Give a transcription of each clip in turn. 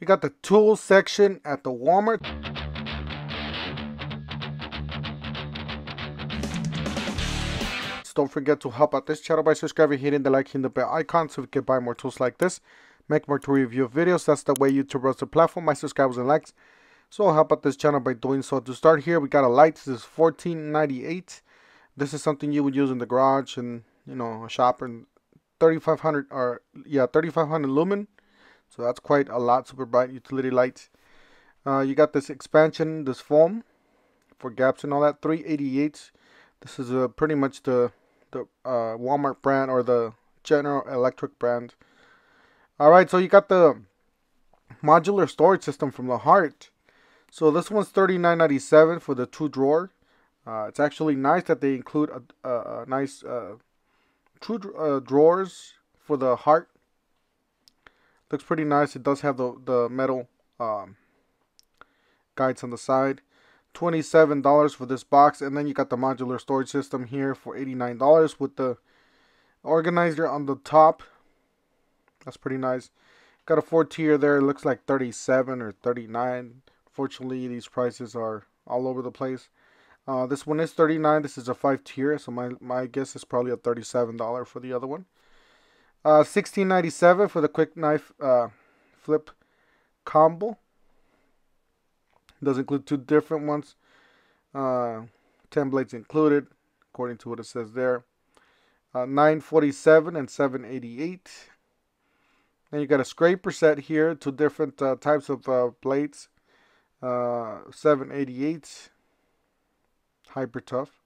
You got the tools section at the Walmart. Don't forget to help out this channel by subscribing, hitting the like, hitting the bell icon so we can buy more tools like this, make more tool review videos. That's the way YouTube runs the platform, my subscribers and likes. So help out this channel by doing so. To start here, we got a light. This is $14.98. This is something you would use in the garage and, you know, a shop, and 3500 or yeah, 3500 lumen. So that's quite a lot. Super bright utility light. You got this expansion, this foam for gaps and all that. $3.88. This is pretty much the Walmart brand or the General Electric brand. Alright, so you got the modular storage system from the Heart. So this one's $39.97 for the 2-drawer. It's actually nice that they include a nice two drawers for the Heart. Looks pretty nice. It does have the metal guides on the side. $27 for this box, and then you got the modular storage system here for $89 with the organizer on the top. That's pretty nice. Got a 4-tier there. It looks like 37 or 39. Fortunately, these prices are all over the place. This one is 39. This is a 5-tier, so my guess is probably a $37 for the other one. $16.97 for the quick knife flip combo. Does include 2 different ones. 10 blades included, according to what it says there. $9.47 and $7.88. Then you got a scraper set here, 2 different types of blades. $7.88. Hyper tough.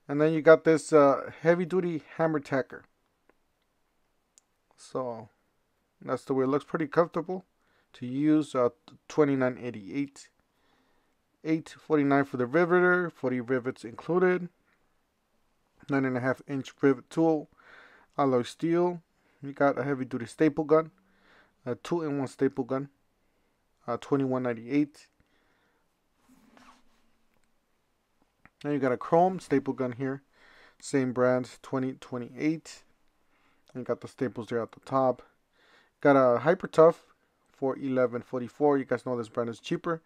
And then you got this heavy duty hammer tacker. So that's the way it looks. Pretty comfortable to use. $29.88. $8.49 for the riveter. 40 rivets included. 9.5-inch rivet tool. Alloy steel. You got a heavy duty staple gun. A 2-in-1 staple gun. $21.98. Now you got a chrome staple gun here. Same brand. $20.28. And you got the staples there at the top. Got a hyper tough for $11.44. You guys know this brand is cheaper.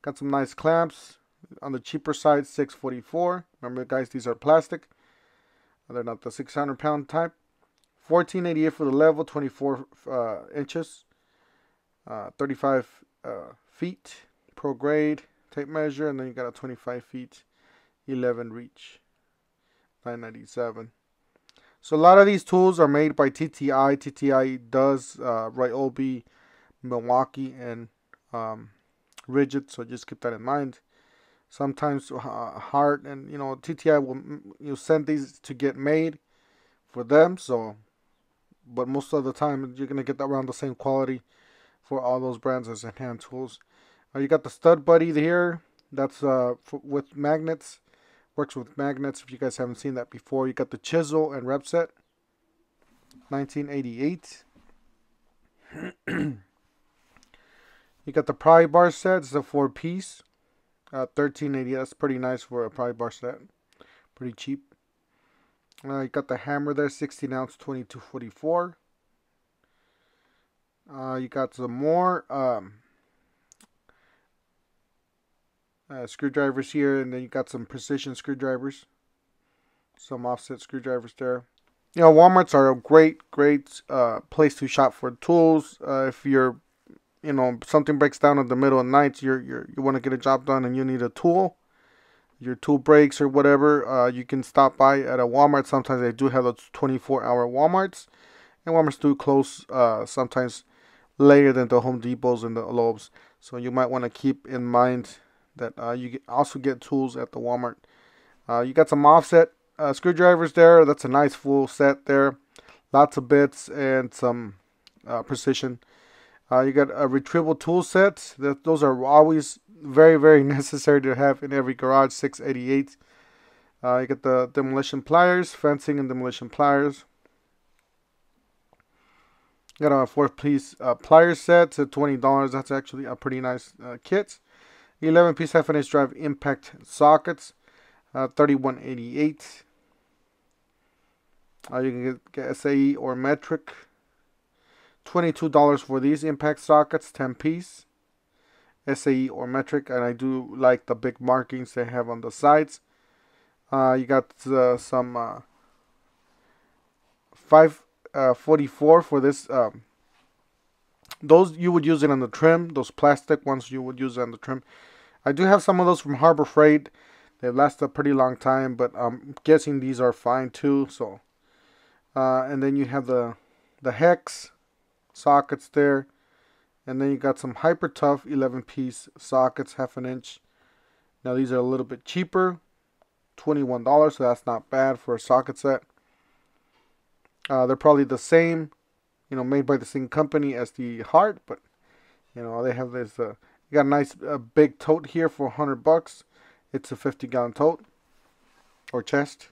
Got some nice clamps on the cheaper side, $6.44. Remember, guys, these are plastic. They're not the 600-pound type. $14.88 for the level, 24 inches, 35 feet pro grade tape measure, and then you got a 25 feet, 11 reach, $9.97. So a lot of these tools are made by TTI. TTI does Ryobi, Milwaukee, and Rigid. So just keep that in mind. Sometimes Heart and TTI will send these to get made for them. So, but most of the time you're gonna get around the same quality for all those brands as in hand tools. You got the stud buddy here. That's with magnets. Works with magnets if you guys haven't seen that before. You got the chisel and rep set. $19.88. You got the pry bar set. It's a 4-piece. $13.80. That's pretty nice for a pry bar set. Pretty cheap. You got the hammer there. 16-ounce, $22.44. You got some more screwdrivers here, and then you got some precision screwdrivers, some offset screwdrivers there. Walmarts are a great place to shop for tools. If you're something breaks down in the middle of the night, you want to get a job done and you need a tool, your tool breaks or whatever, you can stop by at a Walmart. Sometimes they do have those 24-hour Walmarts, and Walmarts do close sometimes later than the Home Depots and the Lowe's. So you might want to keep in mind that you also get tools at the Walmart. You got some offset screwdrivers there. That's a nice full set there. Lots of bits and some precision. You got a retrieval tool set. Those are always very necessary to have in every garage. $6.88. You got the demolition pliers, fencing and demolition pliers. You got a 4-piece pliers set at $20. That's actually a pretty nice kit. 11-piece half-inch drive impact sockets, $31.88. You can get SAE or metric. $22 for these impact sockets, 10 piece, SAE or metric, and I do like the big markings they have on the sides. You got some 544 for this. Those you would use it on the trim. Those plastic ones you would use it on the trim. I do have some of those from Harbor Freight. They've lasted a pretty long time, but I'm guessing these are fine too. So, and then you have the hex sockets there, and then you got some Hyper Tough 11-piece sockets, 1/2 inch. Now these are a little bit cheaper, $21, so that's not bad for a socket set. They're probably the same, made by the same company as the Heart, but they have this. You got a nice big tote here for $100. It's a 50-gallon tote or chest.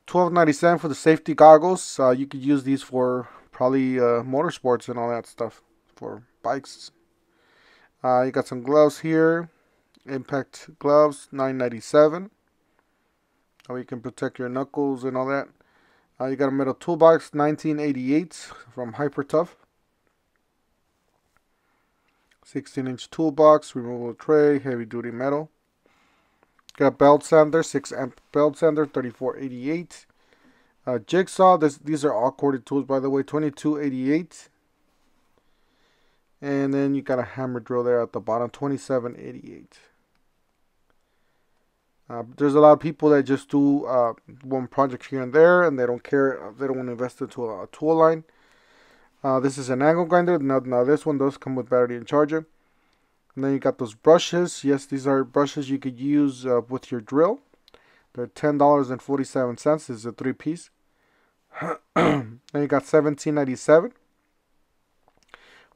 $12.97 for the safety goggles. You could use these for probably motorsports and all that stuff for bikes. You got some gloves here, impact gloves, $9.97. You can protect your knuckles and all that. You got a metal toolbox, $19.88 from Hyper Tough. 16-inch toolbox, removable tray, heavy duty metal. Got a belt sander, 6-amp belt sander, $34.88. Jigsaw, these are all corded tools, by the way, $22.88. And then you got a hammer drill there at the bottom, $27.88. There's a lot of people that just do one project here and there, and they don't care. They don't want to invest into a tool line. This is an angle grinder. Now this one does come with battery and charger. And then you got those brushes. Yes, these are brushes you could use with your drill. They're $10.47. This is a 3-piece. Then you got $17.97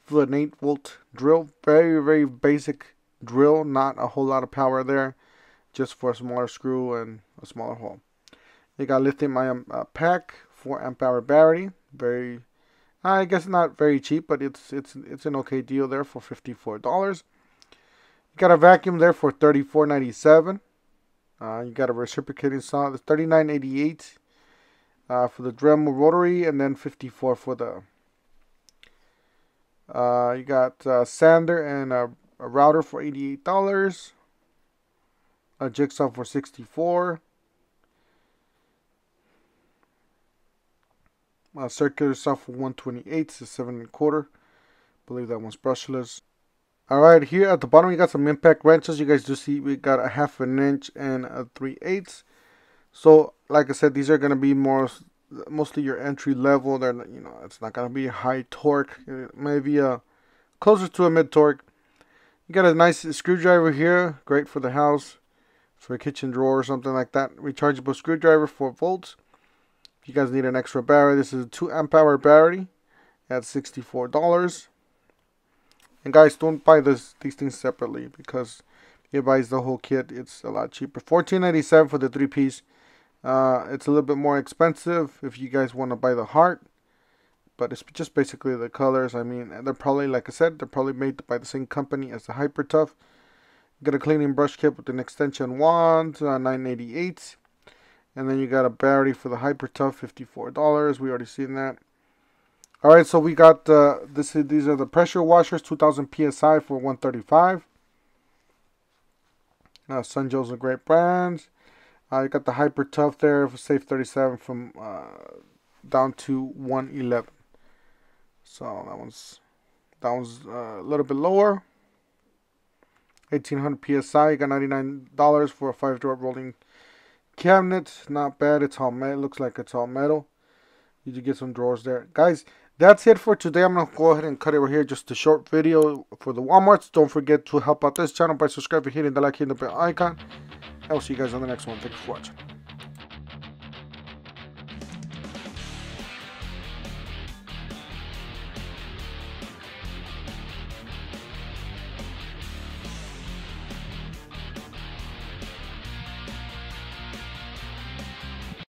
for an 8-volt drill. Very, very basic drill. Not a whole lot of power there. Just for a smaller screw and a smaller hole. You got lithium ion pack, 4-amp hour battery. Very, I guess not very cheap, but it's an okay deal there for $54. You got a vacuum there for $34.97. You got a reciprocating saw. It's $39.88 for the Dremel rotary, and then $54 for the. You got sander and a router for $88. A jigsaw for $64. A circular saw for $128. It's a 7¼ believe that one's brushless. Alright, here at the bottom we got some impact wrenches. You guys do see we got a 1/2 inch and a 3/8. So like I said, these are gonna be mostly your entry level. They're it's not gonna be high torque. Maybe closer to a mid torque. You got a nice screwdriver here, great for the house. For a kitchen drawer or something like that. Rechargeable screwdriver, 4 volts. If you guys need an extra battery, this is a 2-amp hour battery at $64. And guys, don't buy these things separately, because if you buy the whole kit, it's a lot cheaper. $14.97 for the 3-piece. It's a little bit more expensive if you guys want to buy the Heart, but it's just basically the colors. I mean, they're probably, like I said, they're probably made by the same company as the Hyper Tough. Got a cleaning brush kit with an extension wand, $9.88. And then you got a battery for the Hyper Tough, $54. We already seen that. Alright, so we got these are the pressure washers, 2000 PSI for $135. Sunjoe's a great brand. You got the Hyper Tough there for Safe 37 from down to $111. So that one's a little bit lower. 1800 PSI. You got $99 for a 5-drawer rolling cabinet. Not bad. It's all metal. It looks like it's all metal. You do get some drawers there. Guys, that's it for today. I'm going to go ahead and cut it over here. Just a short video for the Walmarts. Don't forget to help out this channel by subscribing, hitting the like, hitting the bell icon. I'll see you guys on the next one. Thanks for watching.